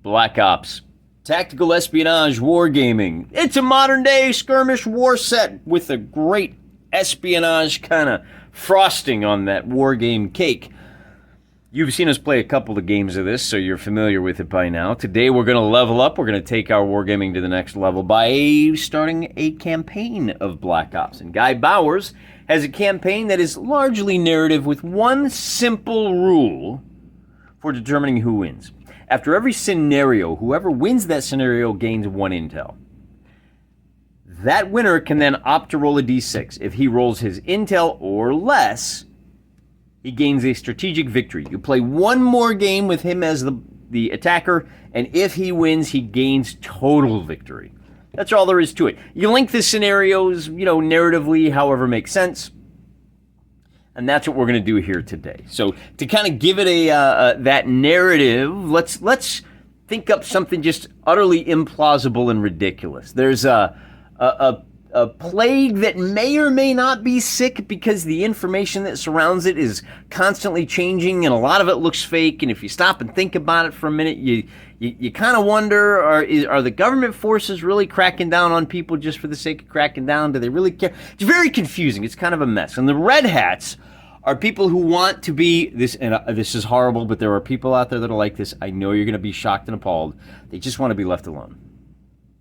Black Ops. Tactical espionage wargaming. It's a modern-day skirmish war set with a great espionage kind of frosting on that wargame cake. You've seen us play a couple of games of this, so you're familiar with it by now. Today we're going to level up. We're going to take our wargaming to the next level by starting a campaign of Black Ops. And Guy Bowers has a campaign that is largely narrative with one simple rule for determining who wins. After every scenario, whoever wins that scenario gains 1 intel. That winner can then opt to roll a d6. If he rolls his intel or less, he gains a strategic victory. You play one more game with him as the attacker, and if he wins, he gains total victory. That's all there is to it. You link the scenarios, narratively, however makes sense. And that's what we're going to do here today. So to kind of give it that narrative, let's think up something just utterly implausible and ridiculous. There's a plague that may or may not be sick because the information that surrounds it is constantly changing and a lot of it looks fake. And if you stop and think about it for a minute, you kind of wonder, are the government forces really cracking down on people just for the sake of cracking down? Do they really care? It's very confusing. It's kind of a mess. And the Red Hats are people who want to be this, and this is horrible, but there are people out there that are like this. I know you're going to be shocked and appalled. They just want to be left alone.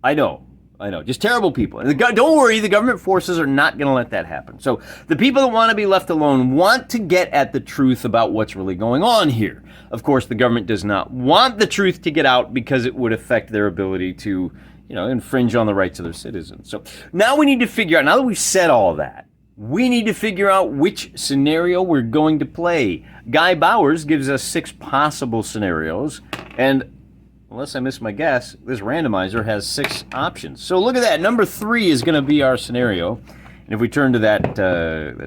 I know. Just terrible people. And don't worry, the government forces are not going to let that happen. So the people that want to be left alone want to get at the truth about what's really going on here. Of course, the government does not want the truth to get out because it would affect their ability to, infringe on the rights of their citizens. So now we need to figure out, now that we've said all that, we need to figure out which scenario we're going to play. Guy Bowers gives us 6 possible scenarios, and unless I miss my guess, this randomizer has 6 options. So look at that. Number 3 is going to be our scenario. And if we turn to that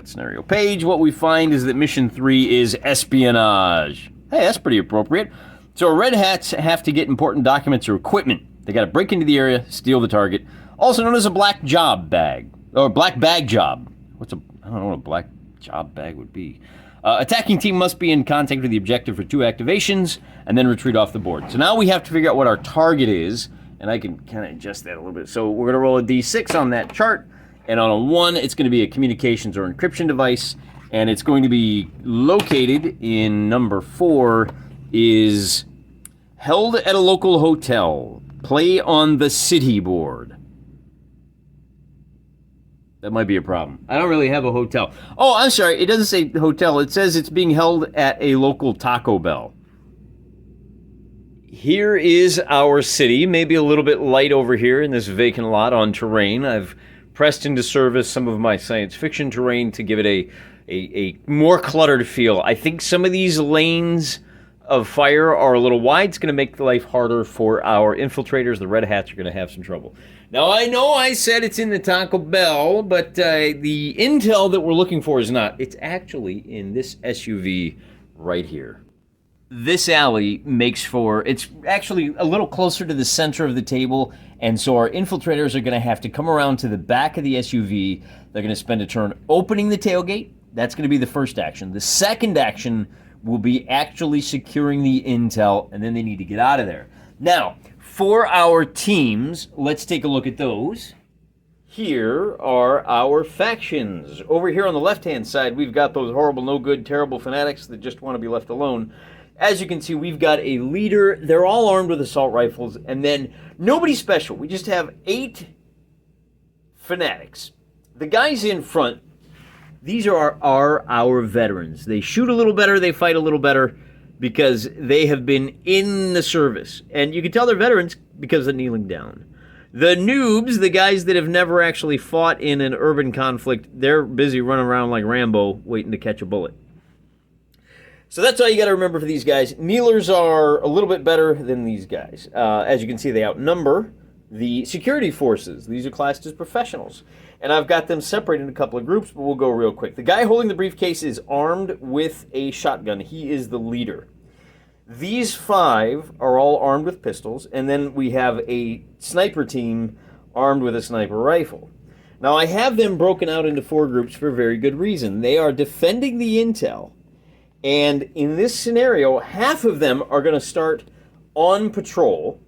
scenario page, what we find is that mission 3 is espionage. Hey, that's pretty appropriate. So Red Hats have to get important documents or equipment. They got to break into the area, steal the target, also known as a black job bag, or black bag job. I don't know what a black job bag would be. Attacking team must be in contact with the objective for 2 activations and then retreat off the board. So now we have to figure out what our target is, and I can kind of adjust that a little bit. So we're going to roll a d6 on that chart, and on a 1, it's going to be a communications or encryption device, and it's going to be located in number 4 is held at a local hotel. Play on the city board. That might be a problem. I don't really have a hotel. Oh, I'm sorry. It doesn't say hotel. It says it's being held at a local Taco Bell. Here is our city. Maybe a little bit light over here in this vacant lot on terrain. I've pressed into service some of my science fiction terrain to give it a more cluttered feel. I think some of these lanes of fire are a little wide. It's going to make life harder for our infiltrators. The Red Hats are going to have some trouble. Now, I know I said it's in the Taco Bell, but the intel that we're looking for is not. It's actually in this SUV right here. This alley makes for, it's actually a little closer to the center of the table, and so our infiltrators are going to have to come around to the back of the SUV. They're going to spend a turn opening the tailgate. That's going to be the first action. The second action will be actually securing the intel, and then they need to get out of there. Now, for our teams, let's take a look at those. Here are our factions. Over here on the left-hand side, we've got those horrible, no good, terrible fanatics that just want to be left alone. As you can see, we've got a leader. They're all armed with assault rifles, and then nobody special. We just have 8 fanatics. The guys in front, these are our veterans. They shoot a little better, they fight a little better, because they have been in the service. And you can tell they're veterans because they're kneeling down. The noobs, the guys that have never actually fought in an urban conflict, they're busy running around like Rambo waiting to catch a bullet. So that's all you got to remember for these guys. Kneelers are a little bit better than these guys. As you can see, they outnumber the security forces. These are classed as professionals. And I've got them separated in a couple of groups, but we'll go real quick. The guy holding the briefcase is armed with a shotgun. He is the leader. These 5 are all armed with pistols, and then we have a sniper team armed with a sniper rifle. Now, I have them broken out into 4 groups for a very good reason. They are defending the intel, and in this scenario, half of them are going to start on patrol.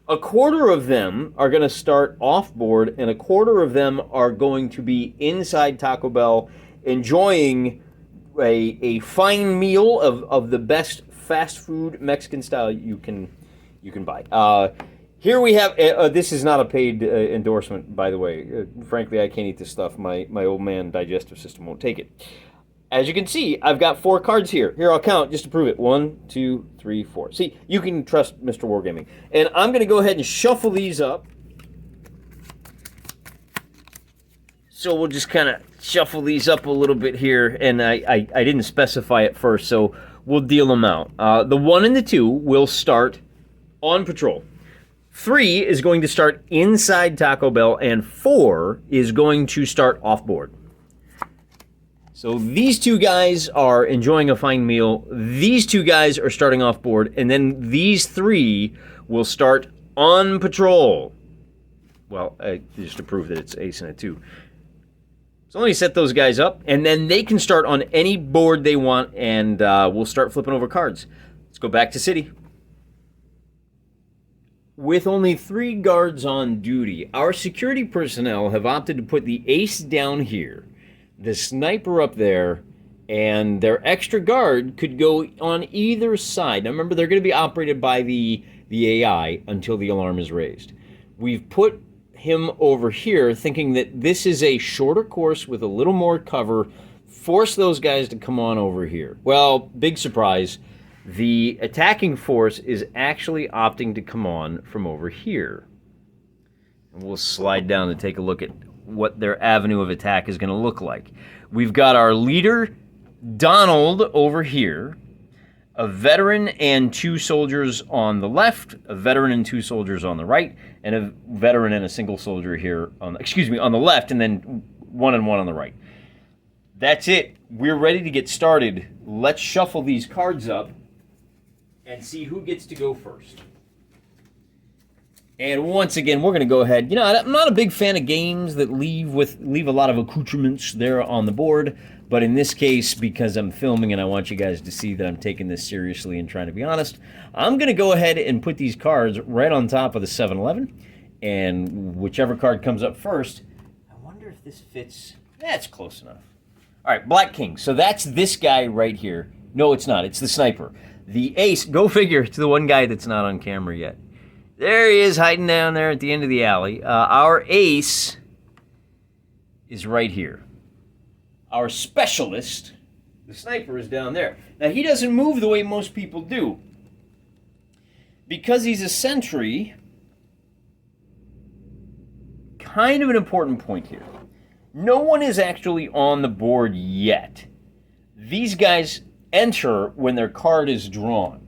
A quarter of them are going to start off board, and a quarter of them are going to be inside Taco Bell enjoying a fine meal of the best fast food Mexican style you can buy. Here we have, this is not a paid endorsement, by the way. Frankly, I can't eat this stuff. My old man digestive system won't take it. As you can see, I've got 4 cards here. Here, I'll count just to prove it. 1, 2, 3, 4. See, you can trust Mr. Wargaming. And I'm going to go ahead and shuffle these up. So we'll just kind of shuffle these up a little bit here. And I didn't specify it first, so we'll deal them out. The 1 and the 2 will start on patrol. 3 is going to start inside Taco Bell, and 4 is going to start off board. So these 2 guys are enjoying a fine meal. These 2 guys are starting off board, and then these 3 will start on patrol. Well, just to prove that it's ace and a 2. So let me set those guys up, and then they can start on any board they want, and we'll start flipping over cards. Let's go back to city. With only 3 guards on duty, our security personnel have opted to put the ace down here, the sniper up there, and their extra guard could go on either side. Now remember, they're going to be operated by the AI until the alarm is raised. We've put him over here thinking that this is a shorter course with a little more cover. Force those guys to come on over here. Well, big surprise. The attacking force is actually opting to come on from over here. And we'll slide down to take a look at what their avenue of attack is going to look like. We've got our leader, Donald, over here, a veteran and 2 soldiers on the left, a veteran and 2 soldiers on the right, and a veteran and a single soldier here on the left, and then 1 and 1 on the right. That's it. We're ready to get started. Let's shuffle these cards up and see who gets to go first. And once again, we're going to go ahead. You know, I'm not a big fan of games that leave a lot of accoutrements there on the board. But in this case, because I'm filming and I want you guys to see that I'm taking this seriously and trying to be honest, I'm going to go ahead and put these cards right on top of the 7-Eleven. And whichever card comes up first, I wonder if this fits. That's close enough. All right, Black King. So that's this guy right here. No, it's not. It's the sniper. The ace, go figure, it's the one guy that's not on camera yet. There he is, hiding down there at the end of the alley. Our ace is right here. Our specialist, the sniper, is down there. Now, he doesn't move the way most people do. Because he's a sentry, kind of an important point here. No one is actually on the board yet. These guys enter when their card is drawn.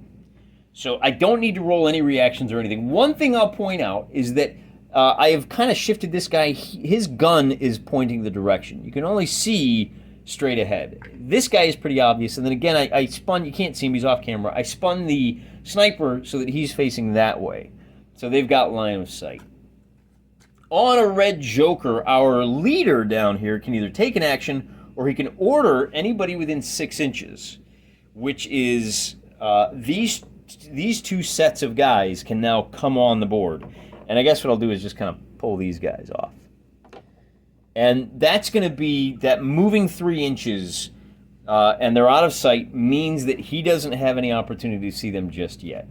So I don't need to roll any reactions or anything. One thing I'll point out is that I have kind of shifted this guy. His gun is pointing the direction. You can only see straight ahead. This guy is pretty obvious. And then again, I spun, you can't see him, he's off camera. I spun the sniper so that he's facing that way. So they've got line of sight. On a red joker, our leader down here can either take an action or he can order anybody within 6 inches, which is these 2 sets of guys can now come on the board. And I guess what I'll do is just kind of pull these guys off. And that's going to be that moving 3 inches and they're out of sight means that he doesn't have any opportunity to see them just yet.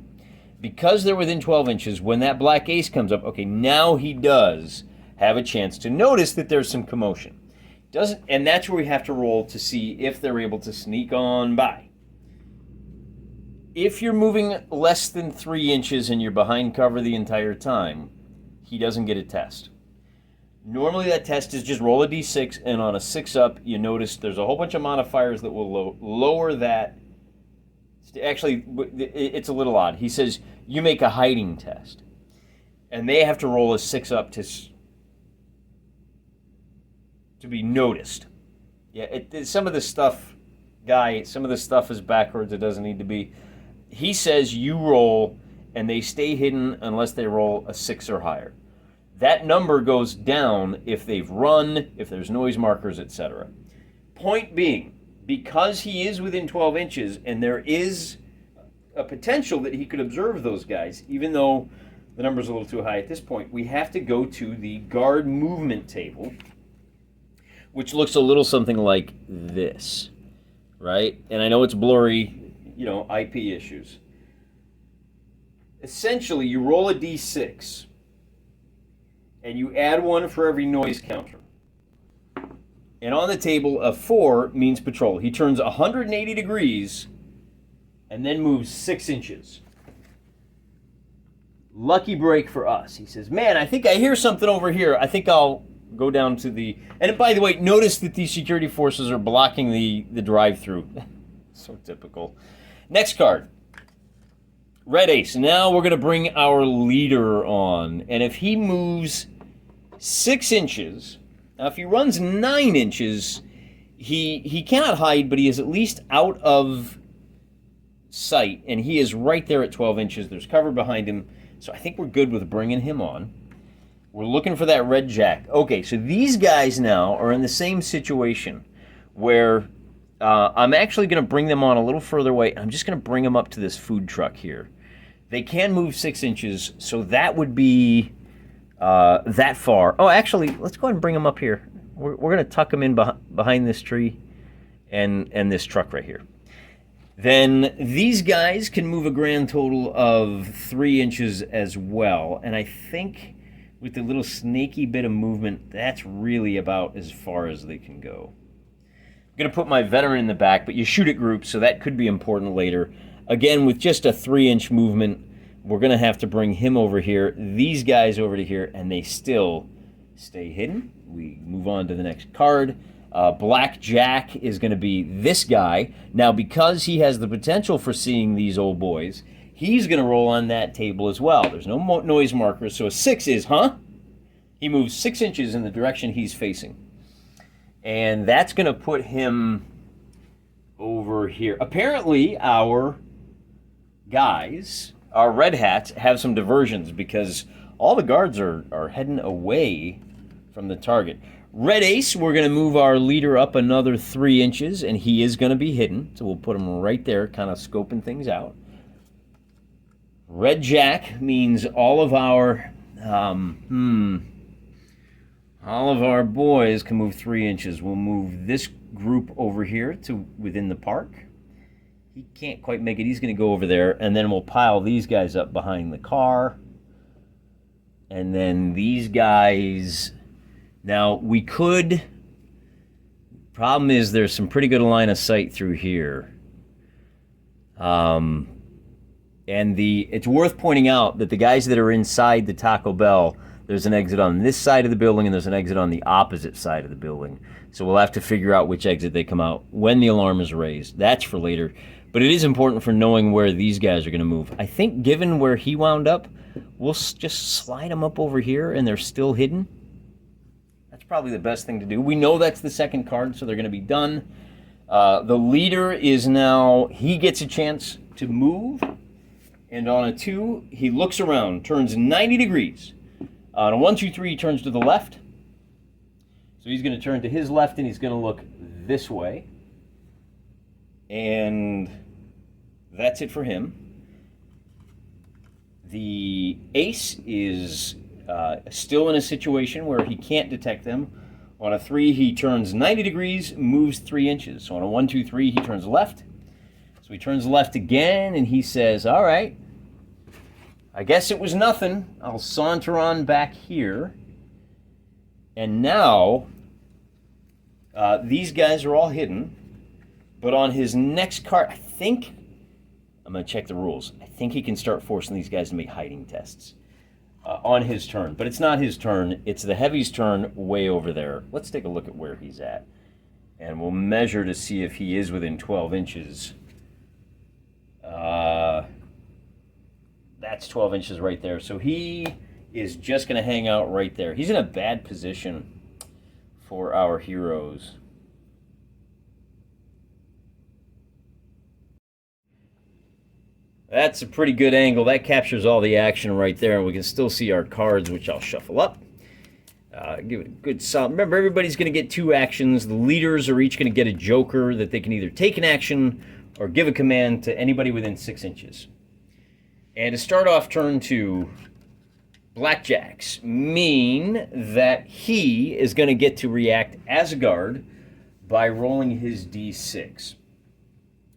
Because they're within 12 inches, when that black ace comes up, okay, now he does have a chance to notice that there's some commotion. And that's where we have to roll to see if they're able to sneak on by. If you're moving less than 3 inches and you're behind cover the entire time, he doesn't get a test. Normally that test is just roll a d6, and on a 6 up, you notice there's a whole bunch of modifiers that will lower that. Actually, it's a little odd. He says you make a hiding test, and they have to roll a 6 up to be noticed. Yeah, some of this stuff, some of this stuff is backwards. It doesn't need to be. He says you roll, and they stay hidden unless they roll a 6 or higher. That number goes down if they've run, if there's noise markers, etc. Point being, because he is within 12 inches and there is a potential that he could observe those guys, even though the number's a little too high at this point. We have to go to the guard movement table, which looks a little something like this, right? And I know it's blurry, you know, IP issues. Essentially, you roll a d6, and you add one for every noise counter. And on the table, a 4 means patrol. He turns 180 degrees and then moves 6 inches. Lucky break for us. He says, man, I think I hear something over here. I think I'll go down to the... And by the way, notice that these security forces are blocking the drive-through. So typical. Next card. Red ace. Now we're going to bring our leader on. And if he moves 6 inches... Now, if he runs 9 inches, he cannot hide, but he is at least out of sight, and he is right there at 12 inches. There's cover behind him, so I think we're good with bringing him on. We're looking for that red jack. Okay, so these guys now are in the same situation where I'm actually going to bring them on a little further away. I'm just going to bring them up to this food truck here. They can move 6 inches, so that would be... that far. Oh, actually, let's go ahead and bring them up here. We're going to tuck them in behind this tree and this truck right here. Then these guys can move a grand total of 3 inches as well. And I think with the little snaky bit of movement, that's really about as far as they can go. I'm going to put my veteran in the back, but you shoot at groups, so that could be important later. Again, with just a 3-inch movement, we're going to have to bring him over here, these guys over to here, and they still stay hidden. We move on to the next card. Black Jack is going to be this guy. Now, because he has the potential for seeing these old boys, he's going to roll on that table as well. There's no noise markers, so a 6 is, He moves 6 inches in the direction he's facing. And that's going to put him over here. Apparently, our guys... Our red hats have some diversions because all the guards are heading away from the target. Red ace, we're going to move our leader up another 3 inches, and he is going to be hidden. So we'll put him right there, kind of scoping things out. Red jack means all of our boys can move 3 inches. We'll move this group over here to within the park. He can't quite make it. He's going to go over there, and then we'll pile these guys up behind the car. And then these guys... Now, we could... Problem is, there's some pretty good line of sight through here. And it's worth pointing out that the guys that are inside the Taco Bell, there's an exit on this side of the building, and there's an exit on the opposite side of the building. So we'll have to figure out which exit they come out when the alarm is raised. That's for later. But it is important for knowing where these guys are going to move. I think given where he wound up, we'll just slide them up over here and they're still hidden. That's probably the best thing to do. We know that's the second card, so they're going to be done. The leader is now, he gets a chance to move. And on a 2, he looks around, turns 90 degrees. On a 1, 2, 3, he turns to the left. So he's going to turn to his left and he's going to look this way. And that's it for him. The ace is still in a situation where he can't detect them. On a 3, he turns 90 degrees, moves 3 inches. So on a 1, 2, 3, he turns left. So he turns left again, and he says, all right, I guess it was nothing. I'll saunter on back here. And now, these guys are all hidden. But on his next card, I think, I'm going to check the rules. I think he can start forcing these guys to make hiding tests on his turn. But it's not his turn. It's the heavy's turn way over there. Let's take a look at where he's at. And we'll measure to see if he is within 12 inches. That's 12 inches right there. So he is just going to hang out right there. He's in a bad position for our heroes. That's a pretty good angle. That captures all the action right there, and we can still see our cards, which I'll shuffle up. Give it a good solid. Remember, everybody's going to get 2 actions. The leaders are each going to get a joker that they can either take an action or give a command to anybody within 6 inches. And to start off turn 2, blackjacks mean that he is going to get to react as a guard by rolling his d6.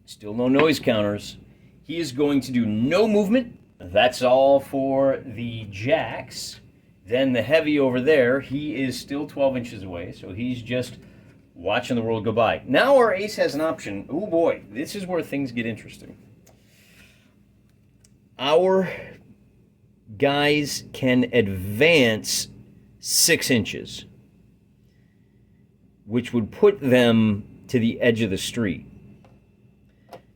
Still no noise counters. He is going to do no movement. That's all for the jacks. Then the heavy over there, he is still 12 inches away, so he's just watching the world go by. Now our ace has an option. Oh boy, this is where things get interesting. Our guys can advance 6 inches, which would put them to the edge of the street.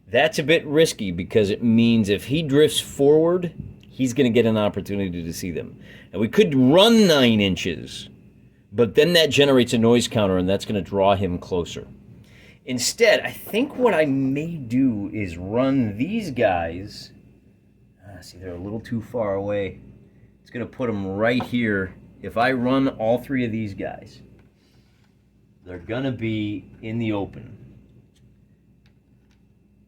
That's a bit risky because it means if he drifts forward, he's going to get an opportunity to see them. And we could run 9 inches, but then that generates a noise counter, and that's going to draw him closer. Instead, I think what I may do is run these guys. See, they're a little too far away. It's going to put them right here. If I run all 3 of these guys, they're going to be in the open.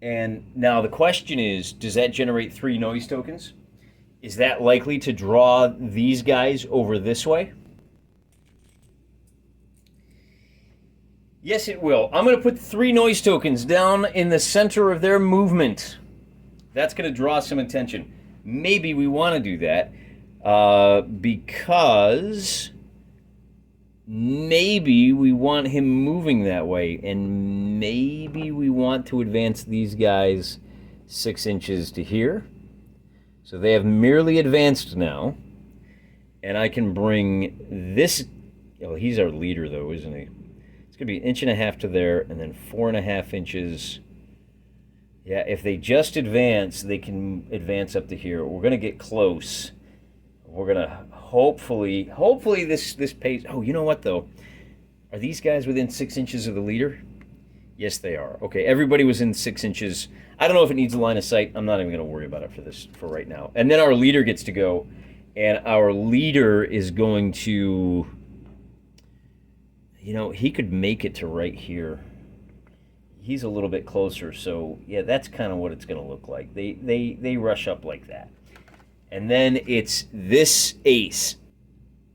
And now the question is, does that generate 3 noise tokens? Is that likely to draw these guys over this way? Yes, it will. I'm going to put 3 noise tokens down in the center of their movement. That's going to draw some attention. Maybe we want to do that because maybe we want him moving that way, and maybe we want to advance these guys 6 inches to here. So they have merely advanced now, and I can bring this. Oh, he's our leader, though, isn't he? It's going to be 1.5 inches to there, and then 4.5 inches. Yeah, if they just advance, they can advance up to here. We're going to get close. We're going to hopefully this pace. Oh, you know what, though? Are these guys within 6 inches of the leader? Yes, they are. Okay, everybody was in 6 inches. I don't know if it needs a line of sight. I'm not even going to worry about it for right now. And then our leader gets to go, and our leader is going to, you know, he could make it to right here. He's a little bit closer, so yeah, that's kind of what it's going to look like. They rush up like that. And then it's this ace.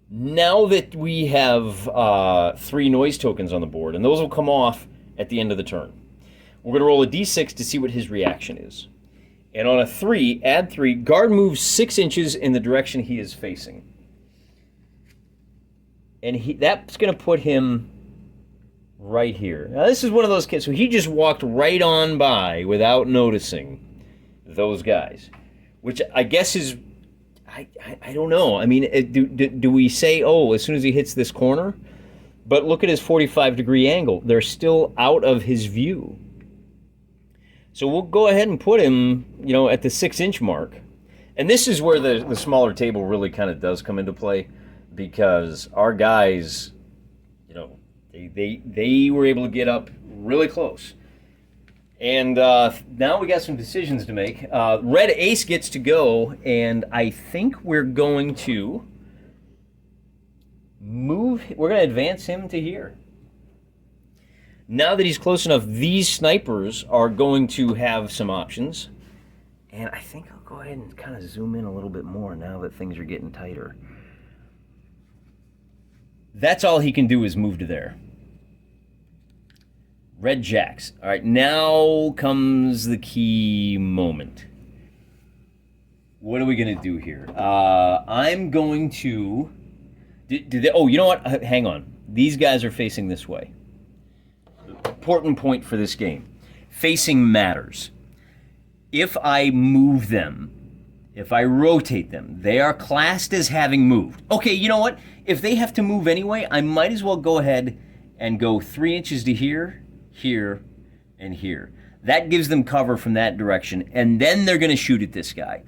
Now that we have 3 noise tokens on the board, and those will come off at the end of the turn, we're going to roll a d6 to see what his reaction is. And on a 3, add 3, guard moves 6 inches in the direction he is facing. And that's going to put him right here. Now, this is one of those kids, so he just walked right on by without noticing those guys, which I guess is, I don't know. I mean, do we say, oh, as soon as he hits this corner? But look at his 45-degree angle. They're still out of his view. So we'll go ahead and put him, you know, at the 6-inch mark. And this is where the smaller table really kind of does come into play, because our guys, you know, they were able to get up really close. And now we got some decisions to make. Red ace gets to go, and I think we're going to we're going to advance him to here. Now that he's close enough, these snipers are going to have some options. And I think I'll go ahead and kind of zoom in a little bit more now that things are getting tighter. That's all he can do is move to there. Red jacks. All right, now comes the key moment. What are we going to do here? I'm going to... oh, you know what? Hang on. These guys are facing this way. Important point for this game. Facing matters. If I move them, if I rotate them, they are classed as having moved. Okay, you know what? If they have to move anyway, I might as well go ahead and go 3 inches to here, here, and here. That gives them cover from that direction, and then they're going to shoot at this guy.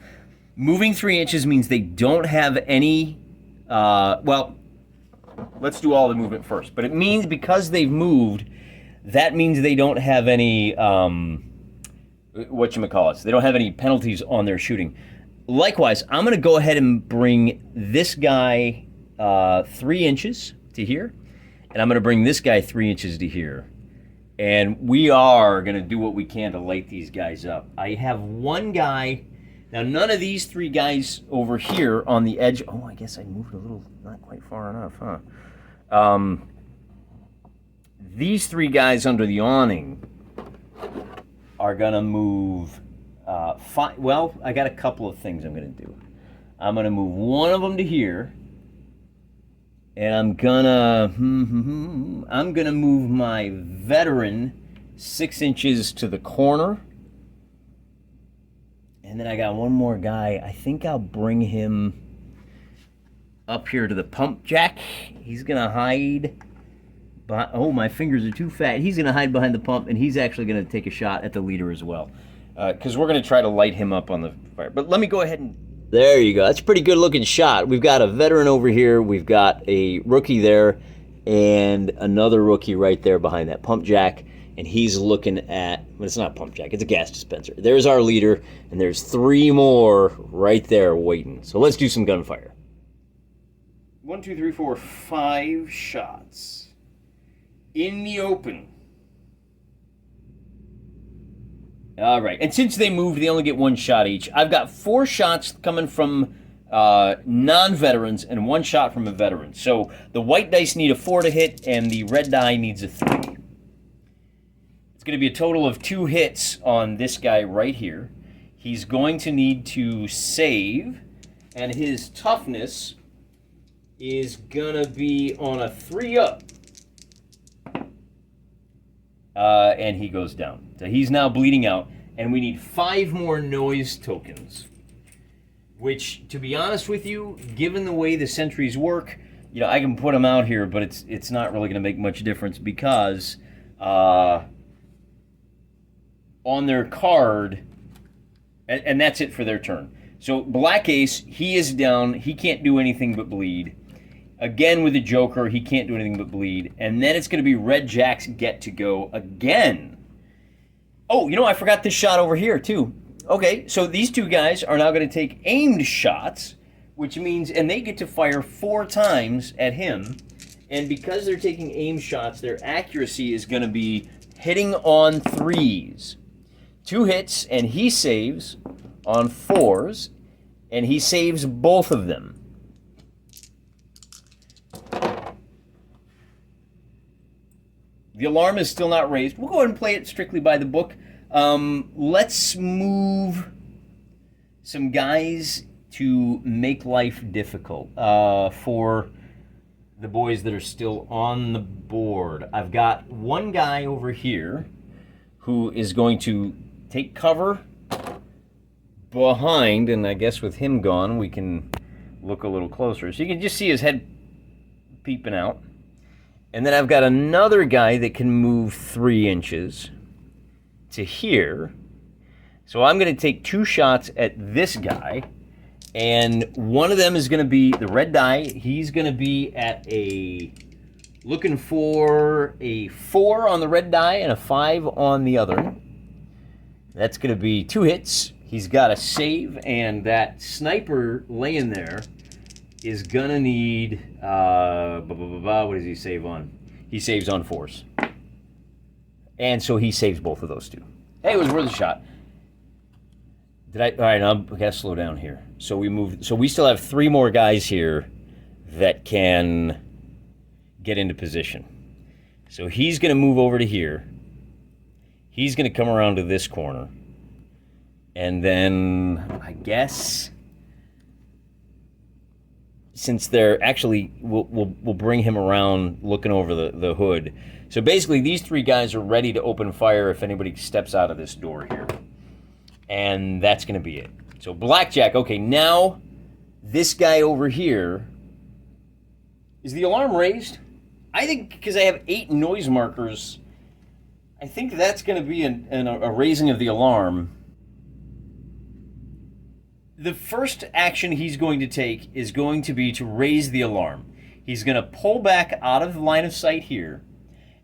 Moving 3 inches means they don't have any, well, let's do all the movement first. But it means because they've moved, that means they don't have any, whatchamacallits, they don't have any penalties on their shooting. Likewise, I'm going to go ahead and bring this guy 3 inches to here, and I'm going to bring this guy 3 inches to here. And we are going to do what we can to light these guys up. I have one guy. Now, none of these three guys over here on the edge. Oh, I guess I moved a little, not quite far enough, huh? These three guys under the awning are going to move. Well, I got a couple of things I'm going to do. I'm going to move one of them to here. And I'm gonna move my veteran 6 inches to the corner. And then I got one more guy. I think I'll bring him up here to the pump jack. He's gonna hide behind, oh, my fingers are too fat. He's gonna hide behind the pump, and he's actually gonna take a shot at the leader as well. Because we're gonna try to light him up on the fire. But let me go ahead and... There you go. That's a pretty good looking shot. We've got a veteran over here. We've got a rookie there and another rookie right there behind that pump jack. And he's looking at, well, it's not a pump jack, it's a gas dispenser. There's our leader, and there's 3 more right there waiting. So let's do some gunfire. 1, 2, 3, 4, 5 shots in the open. All right, and since they moved, they only get 1 shot each. I've got 4 shots coming from non-veterans and 1 shot from a veteran. So the white dice need a 4 to hit, and the red die needs a 3. It's going to be a total of 2 hits on this guy right here. He's going to need to save, and his toughness is going to be on a 3-up. And he goes down. So he's now bleeding out, and we need 5 more noise tokens. Which, to be honest with you, given the way the sentries work, you know, I can put them out here, but it's not really going to make much difference because on their card, and that's it for their turn. So Black Ace, he is down. He can't do anything but bleed. Again with the Joker, he can't do anything but bleed. And then it's going to be Red Jack's get to go again. Oh, you know, I forgot this shot over here, too. Okay, so these 2 guys are now going to take aimed shots, which means, and they get to fire 4 times at him. And because they're taking aimed shots, their accuracy is going to be hitting on 3s. 2 hits, and he saves on 4s, and he saves both of them. The alarm is still not raised. We'll go ahead and play it strictly by the book. Let's move some guys to make life difficult for the boys that are still on the board. I've got one guy over here who is going to take cover behind, and I guess with him gone, we can look a little closer. So you can just see his head peeping out. And then I've got another guy that can move 3 inches to here. So I'm going to take 2 shots at this guy. And one of them is going to be the red die. He's going to be at looking for a 4 on the red die and a 5 on the other. That's going to be 2 hits. He's got a save, and that sniper laying there is gonna need, what does he save on? He saves on 4s. And so he saves both of those 2. Hey, it was worth a shot. All right, now I gotta slow down here. So we still have 3 more guys here that can get into position. So he's gonna move over to here. He's gonna come around to this corner. And then, I guess, since they're actually, we'll bring him around looking over the hood. So basically, these 3 guys are ready to open fire if anybody steps out of this door here. And that's going to be it. So Blackjack, okay, now this guy over here, is the alarm raised? I think because I have 8 noise markers, I think that's going to be a raising of the alarm. The first action he's going to take is going to be to raise the alarm. He's going to pull back out of the line of sight here,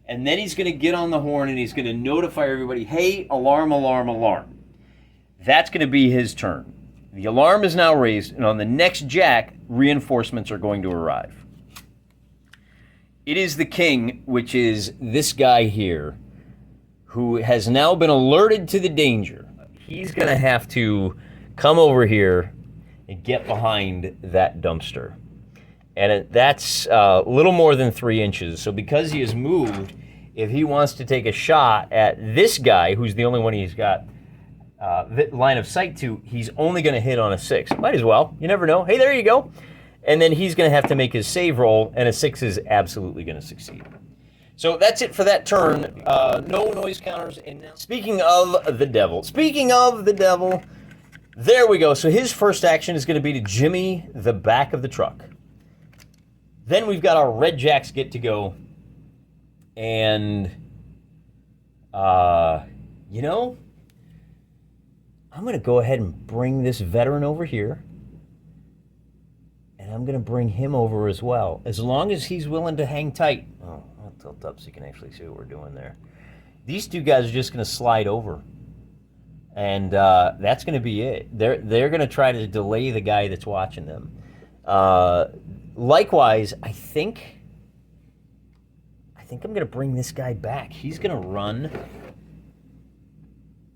and then he's going to get on the horn and he's going to notify everybody, hey, alarm, alarm, alarm. That's going to be his turn. The alarm is now raised, and on the next jack, reinforcements are going to arrive. It is the king, which is this guy here. who has now been alerted to the danger. He's going to have to come over here and get behind that dumpster. And that's a little more than 3 inches. So because he has moved, if he wants to take a shot at this guy, who's the only one he's got line of sight to, he's only going to hit on a 6. Might as well. You never know. Hey, there you go. And then he's going to have to make his save roll, and a 6 is absolutely going to succeed. So that's it for that turn. No noise counters. And now, speaking of the devil, there we go. So his first action is going to be to jimmy the back of the truck. Then we've got our red jacks get to go. And, you know, I'm going to go ahead and bring this veteran over here. And I'm going to bring him over as well, as long as he's willing to hang tight. Oh, I'll tilt up so you can actually see what we're doing there. These two guys are just going to slide over. And that's going to be it. They're going to try to delay the guy that's watching them. Likewise, I think I'm going to bring this guy back. He's going to run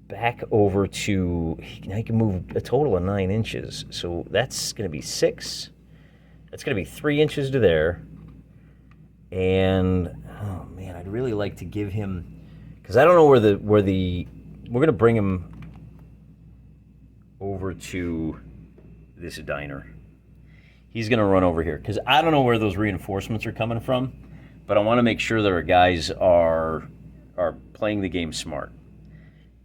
back over to... Now he can move a total of 9 inches. So that's going to be 6. That's going to be 3 inches to there. And, oh man, I'd really like to give him... Because I don't know where the... We're going to bring him over to this diner. He's going to run over here. Because I don't know where those reinforcements are coming from. But I want to make sure that our guys are playing the game smart.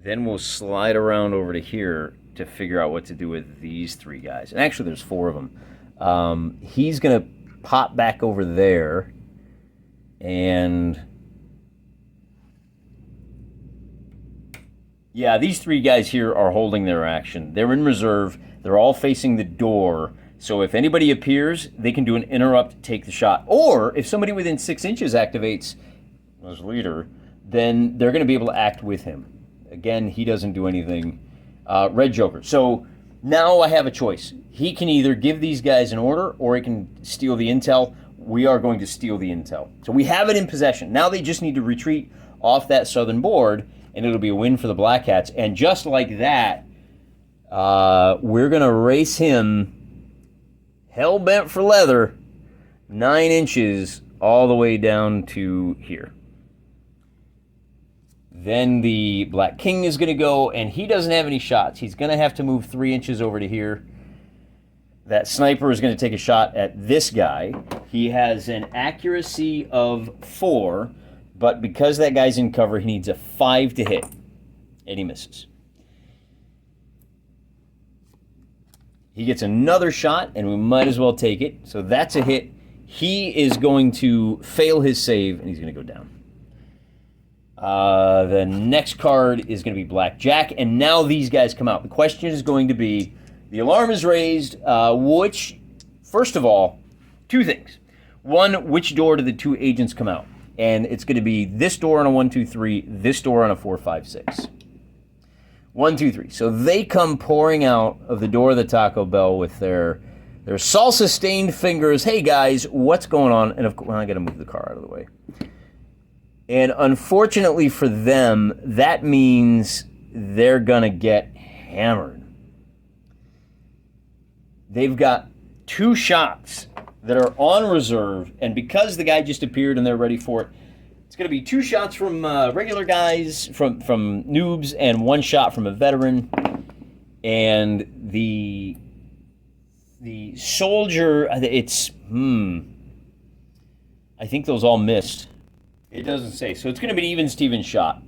Then we'll slide around over to here to figure out what to do with these 3 guys. And actually, there's 4 of them. He's going to pop back over there. And... yeah, these 3 guys here are holding their action. They're in reserve. They're all facing the door. So if anybody appears, they can do an interrupt, take the shot. Or if somebody within 6 inches activates as leader, then they're going to be able to act with him. Again, he doesn't do anything. Red Joker. So now I have a choice. He can either give these guys an order or he can steal the intel. We are going to steal the intel. So we have it in possession. Now they just need to retreat off that southern board, and it'll be a win for the Black Hats. And just like that, we're going to race him hell-bent for leather 9 inches all the way down to here. Then the Black King is going to go, and he doesn't have any shots. He's going to have to move 3 inches over to here. That sniper is going to take a shot at this guy. He has an accuracy of 4, but because that guy's in cover, he needs a 5 to hit, and he misses. He gets another shot, and we might as well take it. So that's a hit. He is going to fail his save, and he's going to go down. The next card is going to be Black Jack, and now these guys come out. The question is going to be, the alarm is raised, first of all, 2 things. One, which door do the 2 agents come out? And it's going to be this door on a 1, 2, 3, this door on a 4, 5, 6. 1, 2, 3. So they come pouring out of the door of the Taco Bell with their salsa-stained fingers. Hey guys, what's going on? And of course, well, I got to move the car out of the way. And unfortunately for them, that means they're gonna get hammered. They've got 2 shots that are on reserve, and because the guy just appeared and they're ready for it, it's going to be 2 shots from regular guys, from noobs, and 1 shot from a veteran. And the soldier, it's, I think those all missed. It doesn't say. So it's going to be an even-Steven shot.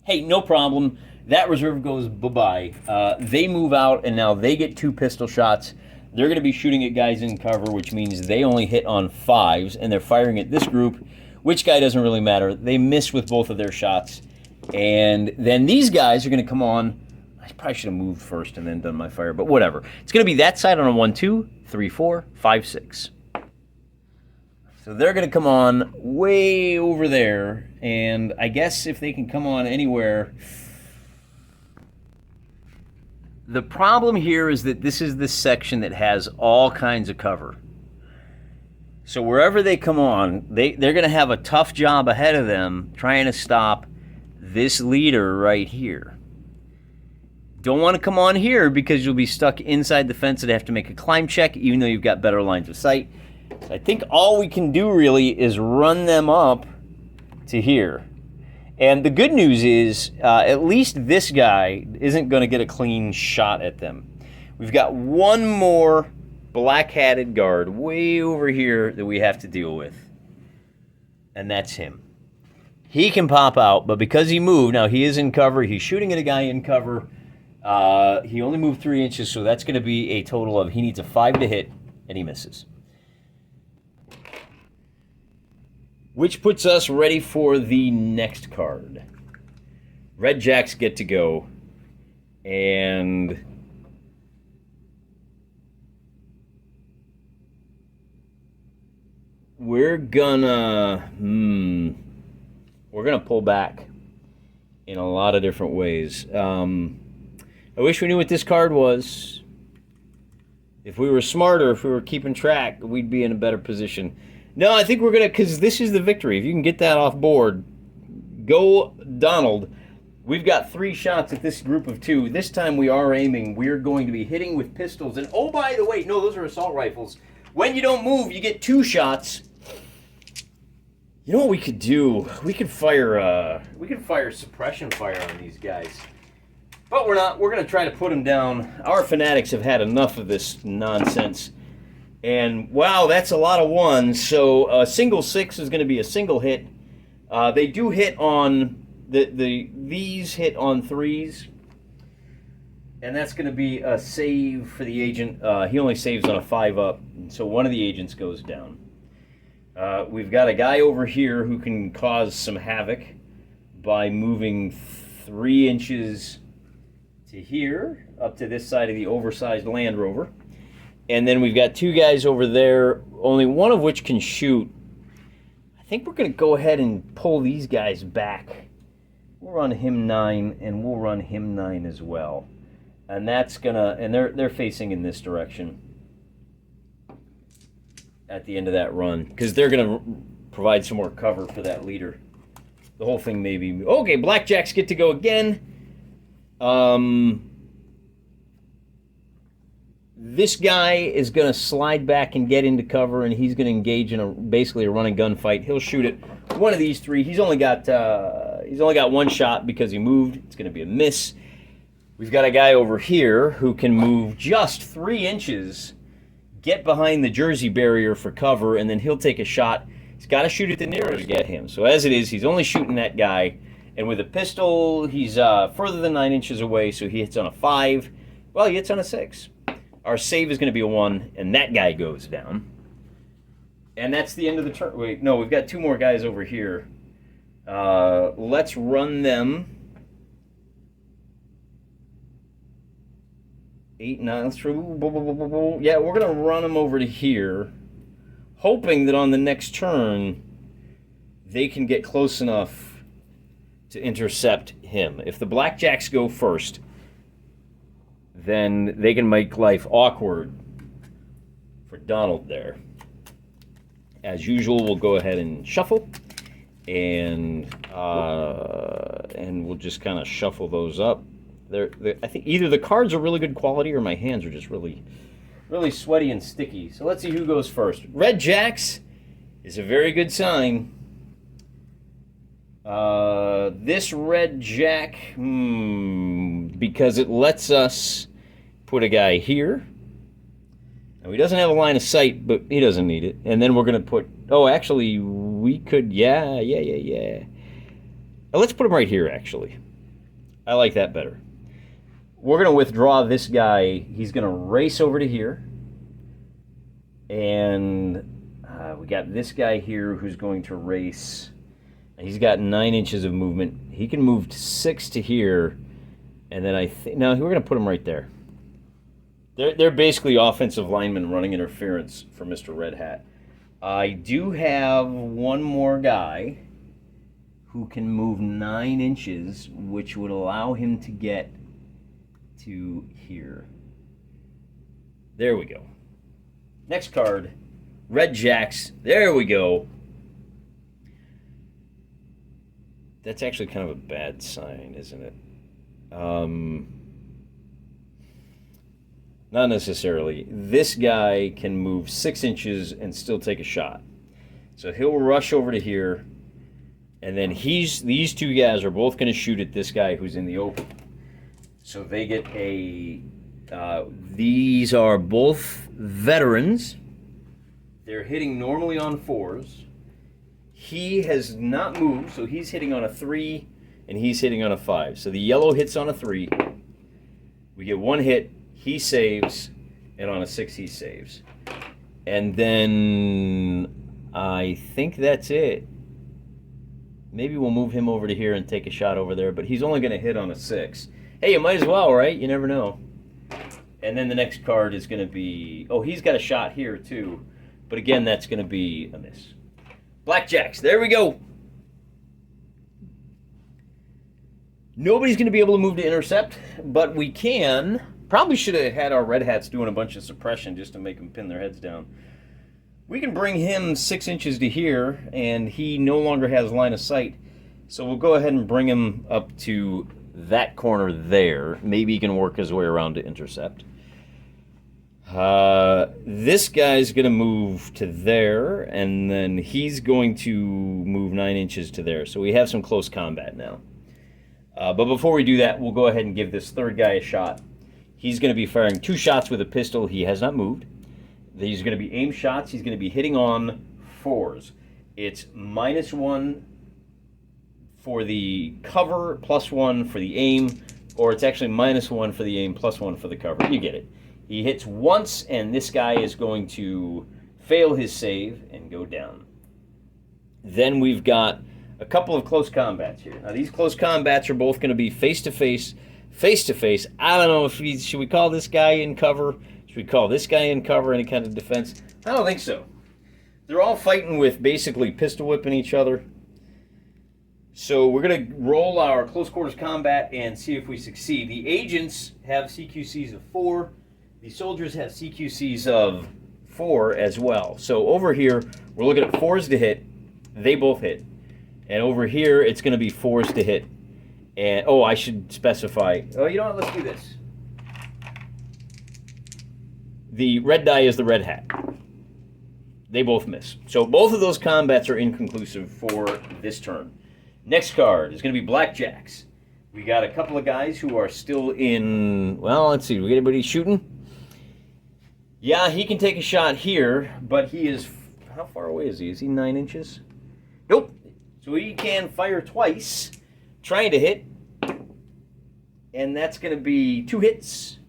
Hey, no problem. That reserve goes bye-bye. They move out, and now they get 2 pistol shots. They're going to be shooting at guys in cover, which means they only hit on 5s, and they're firing at this group. Which guy doesn't really matter. They miss with both of their shots. And then these guys are going to come on. I probably should have moved first and then done my fire, but whatever. It's going to be that side on a 1, 2, 3, 4, 5, 6. So they're going to come on way over there. And I guess if they can come on anywhere... The problem here is that this is the section that has all kinds of cover. So wherever they come on, they're going to have a tough job ahead of them trying to stop this leader right here. Don't want to come on here because you'll be stuck inside the fence and have to make a climb check, even though you've got better lines of sight. So I think all we can do really is run them up to here. And the good news is, at least this guy isn't going to get a clean shot at them. We've got one more black-hatted guard way over here that we have to deal with. And that's him. He can pop out, but because he moved, now he is in cover. He's shooting at a guy in cover. He only moved 3 inches, so that's going to be a total of, he needs a 5 to hit, and he misses. Which puts us ready for the next card. Red Jacks get to go. And we're gonna pull back in a lot of different ways. I wish we knew what this card was. If we were smarter, if we were keeping track, we'd be in a better position. No, I think we're going to, because this is the victory. If you can get that off board, go Donald. We've got 3 shots at this group of 2. This time we are aiming. We're going to be hitting with pistols. And oh, by the way, no, those are assault rifles. When you don't move, you get 2 shots. You know what we could do? We could fire suppression fire on these guys. But we're not. We're going to try to put them down. Our fanatics have had enough of this nonsense. And wow, that's a lot of ones. So a single 6 is going to be a single hit. They do hit on these hit on 3s, and that's going to be a save for the agent. He only saves on a 5 up, so one of the agents goes down. We've got a guy over here who can cause some havoc by moving 3 inches to here, up to this side of the oversized Land Rover. And then we've got 2 guys over there, only one of which can shoot. I think we're going to go ahead and pull these guys back. We'll run him 9, and we'll run him 9 as well. And that's going to, and they're facing in this direction at the end of that run, because they're going to provide some more cover for that leader. The whole thing may be, okay, Blackjacks get to go again. This guy is going to slide back and get into cover, and he's going to engage in basically a running gunfight. He'll shoot at one of these 3. He's only got 1 shot because he moved. It's going to be a miss. We've got a guy over here who can move just 3 inches, get behind the Jersey barrier for cover, and then he'll take a shot. He's got to shoot at the nearest to get him. So as it is, he's only shooting that guy. And with a pistol, he's further than 9 inches away, so he hits on a 5. Well, he hits on a 6. Our save is going to be a 1, and that guy goes down. And that's the end of the turn. Wait, no, we've got 2 more guys over here. Let's run them. 8, 9, let's try. Yeah, we're going to run them over to here, hoping that on the next turn, they can get close enough to intercept him. If the Blackjacks go first, then they can make life awkward for Donald there. As usual, we'll go ahead and shuffle, and we'll just kind of shuffle those up. I think either the cards are really good quality or my hands are just really, really sweaty and sticky. So let's see who goes first. Red Jacks is a very good sign. This Red Jack, because it lets us put a guy here. Now, he doesn't have a line of sight, but he doesn't need it. And then we're going to put, oh, actually, we could, yeah. Now, let's put him right here, actually. I like that better. We're going to withdraw this guy. He's going to race over to here. And we got this guy here who's going to race. He's got 9 inches of movement. He can move 6 to here. And then I think, no, we're going to put him right there. They're basically offensive linemen running interference for Mr. Red Hat. I do have one more guy who can move 9 inches, which would allow him to get to here. There we go. Next card, Red Jacks. There we go. That's actually kind of a bad sign, isn't it? Not necessarily. This guy can move 6 inches and still take a shot. So he'll rush over to here, and then these two guys are both going to shoot at this guy who's in the open. So they get a... these are both veterans. They're hitting normally on 4s. He has not moved, so he's hitting on a 3, and he's hitting on a 5. So the yellow hits on a 3. We get 1 hit, he saves, and on a 6 he saves. And then I think that's it. Maybe we'll move him over to here and take a shot over there, but he's only going to hit on a 6. Hey, you might as well, right? You never know. And then the next card is going to be... Oh, he's got a shot here, too. But again, that's going to be a miss. Blackjacks. There we go. Nobody's going to be able to move to intercept, but we can. Probably should have had our red hats doing a bunch of suppression just to make them pin their heads down. We can bring him 6 inches to here, and he no longer has line of sight. So we'll go ahead and bring him up to that corner there. Maybe he can work his way around to intercept. This guy's going to move to there, and then he's going to move 9 inches to there. So we have some close combat now. But before we do that, we'll go ahead and give this third guy a shot. He's going to be firing 2 shots with a pistol. He has not moved. These are going to be aim shots. He's going to be hitting on 4s. It's -1 for the cover, +1 for the aim, or it's actually -1 for the aim, +1 for the cover. You get it. He hits once, and this guy is going to fail his save and go down. Then we've got a couple of close combats here. Now, these close combats are both going to be face-to-face, face-to-face. I don't know if should we call this guy in cover? Should we call this guy in cover, any kind of defense? I don't think so. They're all fighting with basically pistol whipping each other. So we're going to roll our close quarters combat and see if we succeed. The agents have CQCs of 4. The soldiers have CQCs of 4 as well. So over here, we're looking at 4s to hit. They both hit. And over here, it's going to be 4s to hit. And, oh, I should specify. Oh, you know what? Let's do this. The red die is the red hat. They both miss. So both of those combats are inconclusive for this turn. Next card is going to be blackjacks. We got a couple of guys who are still in... Well, let's see. We got anybody shooting? Yeah, he can take a shot here, but he is... How far away is he? Is he 9 inches? Nope. So he can fire twice, trying to hit. And that's going to be 2 hits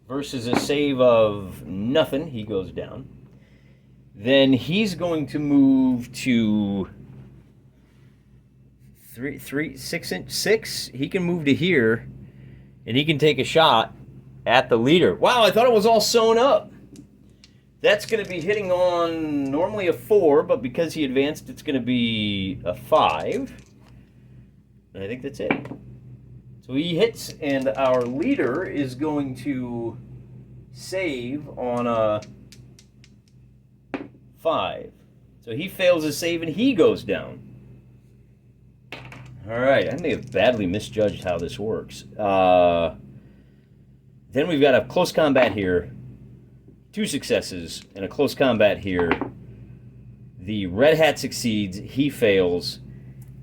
versus a save of nothing. He goes down. Then he's going to move to 6. He can move to here, and he can take a shot at the leader. Wow, I thought it was all sewn up. That's going to be hitting on normally a 4, but because he advanced, it's going to be a 5. And I think that's it. So he hits, and our leader is going to save on a 5. So he fails his save, and he goes down. All right, I may have badly misjudged how this works. Then we've got a close combat here. 2 successes and a close combat here. The red hat succeeds, he fails,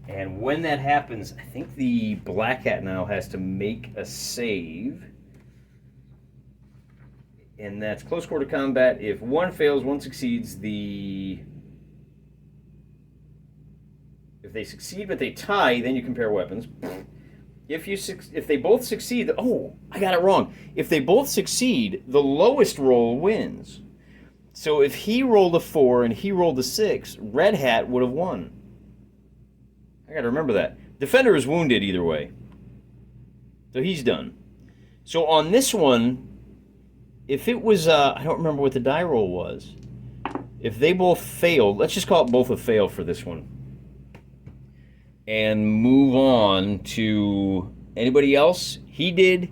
and when that happens, I think the black hat now has to make a save. And that's close quarter combat. If one fails, one succeeds. If they succeed but they tie, then you compare weapons. If they both succeed, oh, I got it wrong. If they both succeed, the lowest roll wins. So if he rolled a 4 and he rolled a 6, Red Hat would have won. I got to remember that. Defender is wounded either way. So he's done. So on this one, if it was, I don't remember what the die roll was. If they both failed, let's just call it both a fail for this one. And move on to anybody else. He did.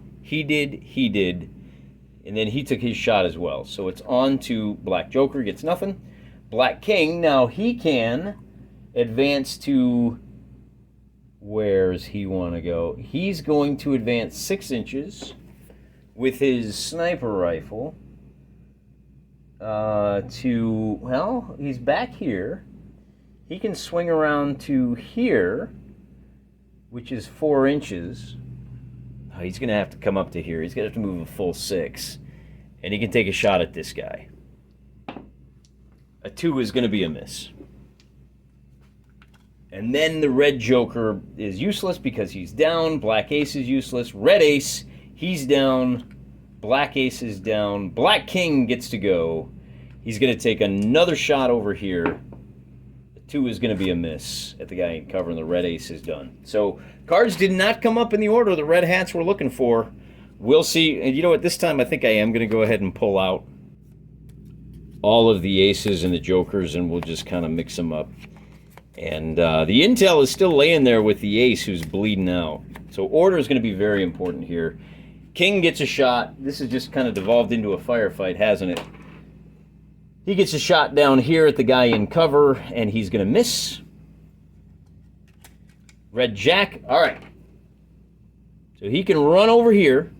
And then he took his shot as well. So it's on to Black Joker, gets nothing. Black King, now he can advance to Where's he want to go? He's going to advance 6 inches with his sniper rifle to, well, he's back here. He can swing around to here, which is 4 inches. Oh, he's going to have to come up to here. He's going to have to move a full 6. And he can take a shot at this guy. A 2 is going to be a miss. And then the red joker is useless because he's down. Black ace is useless. Red ace, he's down. Black ace is down. Black king gets to go. He's going to take another shot over here. The 2 is going to be a miss at the guy in cover, and the red ace is done. So cards did not come up in the order the red hats were looking for. We'll see. And you know what? This time I think I am going to go ahead and pull out all of the aces and the jokers, and we'll just kind of mix them up. And the intel is still laying there with the ace who's bleeding out. So order is going to be very important here. King gets a shot. This has just kind of devolved into a firefight, hasn't it? He gets a shot down here at the guy in cover, and he's going to miss. Red jack. All right. So he can run over here.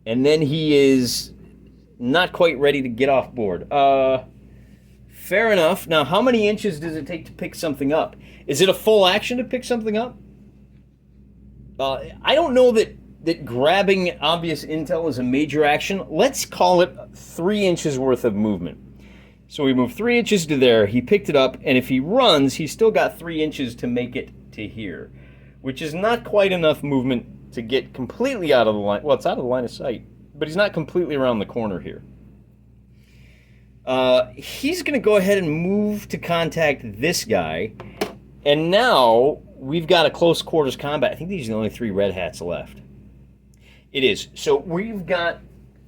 And then he is not quite ready to get off board. Fair enough. Now, how many inches does it take to pick something up? Is it a full action to pick something up? I don't know that grabbing obvious intel is a major action. Let's call it 3 inches worth of movement. So we move 3 inches to there. He picked it up, and if he runs, he's still got 3 inches to make it to here, which is not quite enough movement to get completely out of the line. Well, it's out of the line of sight, but he's not completely around the corner here. He's going to go ahead and move to contact this guy. And now we've got a close quarters combat. I think these are the only 3 red hats left. It is. So we've got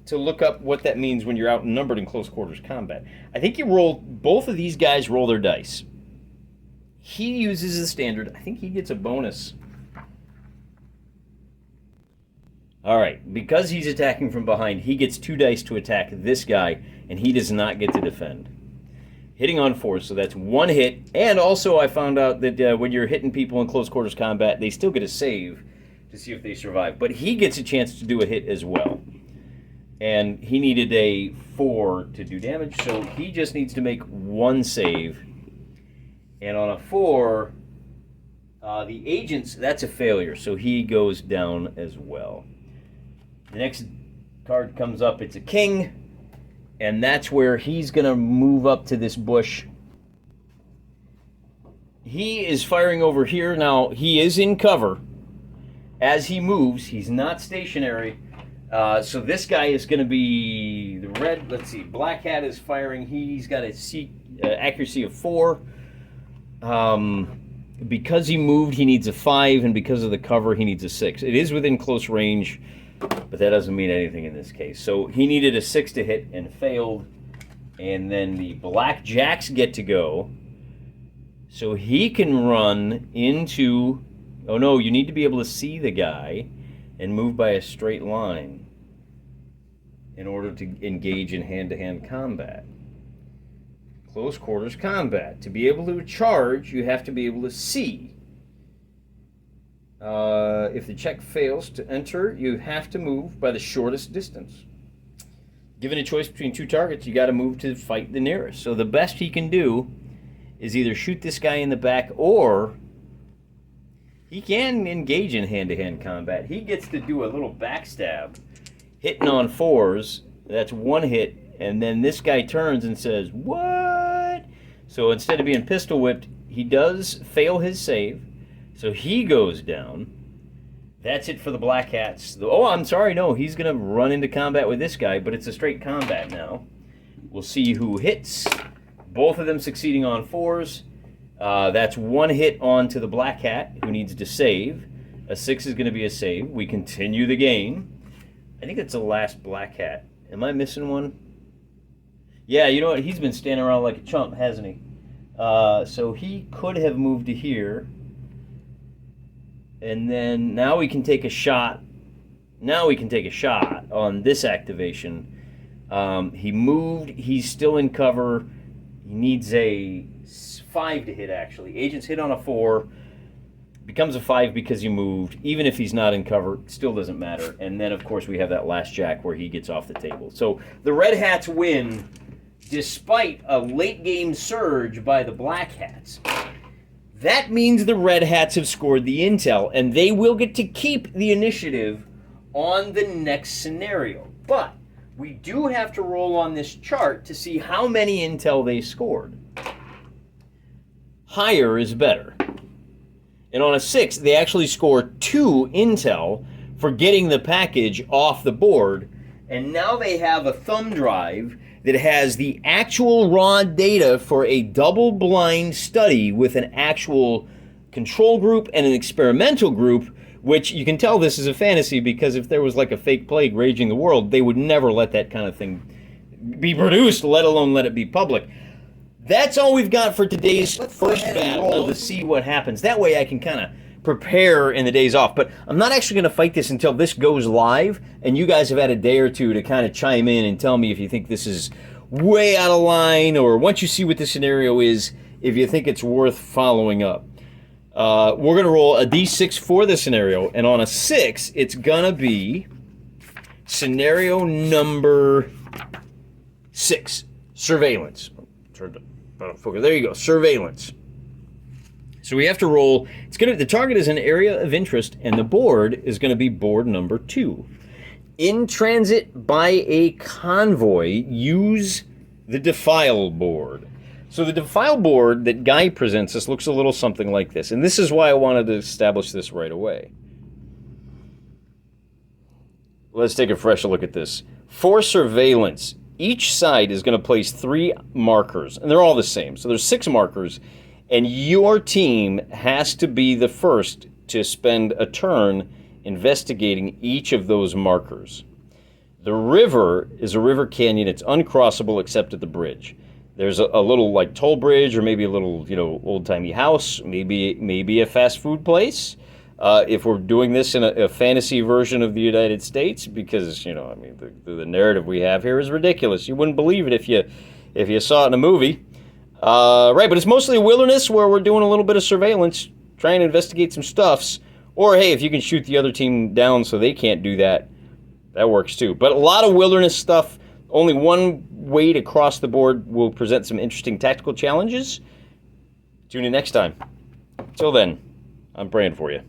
to look up what that means when you're outnumbered in close quarters combat. I think you roll, both of these guys roll their dice. He uses the standard. I think he gets a bonus. All right, because he's attacking from behind, he gets 2 dice to attack this guy, and he does not get to defend. Hitting on 4, so that's 1 hit. And also I found out that when you're hitting people in close quarters combat, they still get a save to see if they survive. But he gets a chance to do a hit as well. And he needed a 4 to do damage, so he just needs to make 1 save. And on a 4, the agents, that's a failure, so he goes down as well. The next card comes up, it's a king, and that's where he's going to move up to this bush. He is firing over here. Now, he is in cover. As he moves, he's not stationary. So this guy is going to be the red. Let's see, black hat is firing. He's got a accuracy of 4. Because he moved, he needs a 5, and because of the cover, he needs a 6. It is within close range, but that doesn't mean anything in this case. So he needed a 6 to hit and failed, and then the black jacks get to go. So he can run into... Oh no, you need to be able to see the guy and move by a straight line in order to engage in hand-to-hand combat. Close quarters combat. To be able to charge, you have to be able to see. If the check fails to enter, you have to move by the shortest distance. Given a choice between 2 targets, you got to move to fight the nearest. So the best he can do is either shoot this guy in the back, or he can engage in hand-to-hand combat. He gets to do a little backstab, hitting on 4s. That's 1 hit. And then this guy turns and says, "What?" So instead of being pistol whipped, he does fail his save. So he goes down. That's it for the black hats. Oh, I'm sorry, no, he's going to run into combat with this guy, but it's a straight combat now. We'll see who hits. Both of them succeeding on 4s. That's 1 hit on to the black hat, who needs to save. A 6 is going to be a save. We continue the game. I think it's the last black hat. Am I missing one? Yeah, you know what? He's been standing around like a chump, hasn't he? So he could have moved to here. And then now we can take a shot. Now we can take a shot on this activation. He moved. He's still in cover. He needs a 5 to hit, actually. Agents hit on a 4. becomes a 5 because he moved. Even if he's not in cover, still doesn't matter. And then, of course, we have that last jack where he gets off the table. So the Red Hats win despite a late-game surge by the Black Hats. That means the Red Hats have scored the intel, and they will get to keep the initiative on the next scenario. But we do have to roll on this chart to see how many intel they scored. Higher is better. And on a 6, they actually score 2 intel for getting the package off the board. And now they have a thumb drive that has the actual raw data for a double-blind study with an actual control group and an experimental group, which you can tell this is a fantasy because if there was like a fake plague raging the world, they would never let that kind of thing be produced, let alone let it be public. That's all we've got for today's first battle to see what happens. That way I can kind of prepare in the days off. But I'm not actually going to fight this until this goes live, and you guys have had a day or two to kind of chime in and tell me if you think this is way out of line, or once you see what the scenario is, if you think it's worth following up. We're going to roll a d6 for the scenario, and on a 6, it's going to be scenario number 6, surveillance. There you go, surveillance. So we have to roll. The target is an area of interest, and the board is going to be board number 2. In transit by a convoy, use the defile board. So the defile board that Guy presents us looks a little something like this, and this is why I wanted to establish this right away. Let's take a fresh look at this. For surveillance, each side is going to place 3 markers, and they're all the same. So there's 6 markers, and your team has to be the first to spend a turn investigating each of those markers. The river is a river canyon. It's uncrossable except at the bridge. There's a little like toll bridge, or maybe a little, old-timey house, maybe a fast food place. If we're doing this in a fantasy version of the United States, because the narrative we have here is ridiculous. You wouldn't believe it if you saw it in a movie. Right, but it's mostly a wilderness where we're doing a little bit of surveillance, trying to investigate some stuffs. Or hey, if you can shoot the other team down so they can't do that, that works too. But a lot of wilderness stuff. Only one way to cross the board will present some interesting tactical challenges. Tune in next time. Till then, I'm praying for you.